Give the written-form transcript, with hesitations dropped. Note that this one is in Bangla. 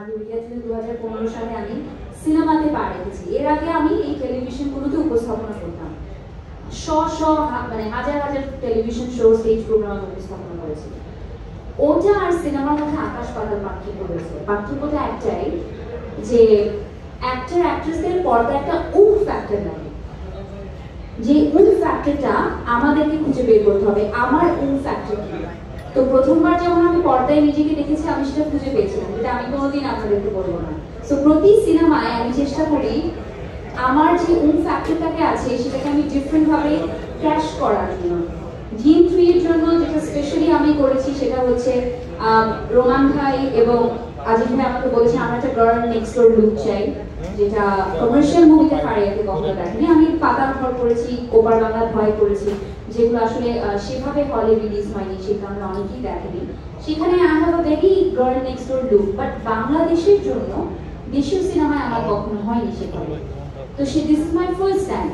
মাধুরীকে 2015 সালে আমি সিনেমাতে পা রেখেছি। এর আগে আমি এই টেলিভিশনগুলোতে উপস্থাপনা করতাম, মানে হাজার হাজার টেলিভিশন শো, স্টেজ প্রোগ্রাম উপস্থাপনা করেছি। ওটা আর সিনেমার মধ্যে আকাশ পাতাল পার্থক্য রয়েছে। পার্থক্যটা একটাই যে অ্যাক্টর অ্যাক্ট্রেসদের পর্দায় একটা ফ্যাক্টর লাগে, যে ফ্যাক্টরটা আমাদেরকে খুঁজে বের করতে হবে। আমার ফ্যাক্টর কি? তো প্রথমবার যখন আমি পর্দায় নিজেকে দেখেছি আমি সেটা খুঁজে পেয়েছিলাম, যেটা আমি কোনোদিন আপনাদেরকে বলবো না। তো প্রতি সিনেমায় আমি চেষ্টা করি আমার যে ফ্যাক্টরটাকে আছে সেটাকে আমি ডিফারেন্ট ভাবে ক্যাশ করার জন্য। জিম 3 এর জন্য যেটা স্পেশালি আমি করেছি সেটা হচ্ছে রোমান ভাই এবং আজিজ ভাই আমাকে বলেছে আমরা একটা গার্ল নেক্সট ডোর লুক চাই, যেটা কমার্শিয়াল মুভিতে ফারিয়াতে কখনো দেখেনি। আমি পাতাল ঘর করেছি, ওপার বাংলা ভয় করেছি, যেগুলো আসলে সেভাবে হলে রিলিজ হয়নি, সে কারণে অনেকেই দেখেনি। সেখানে I have a very girl next door look, but বাংলাদেশের জন্য দেশীয় সিনেমায় আমার কখনো হয়নি সেভাবে। তো this is my first time.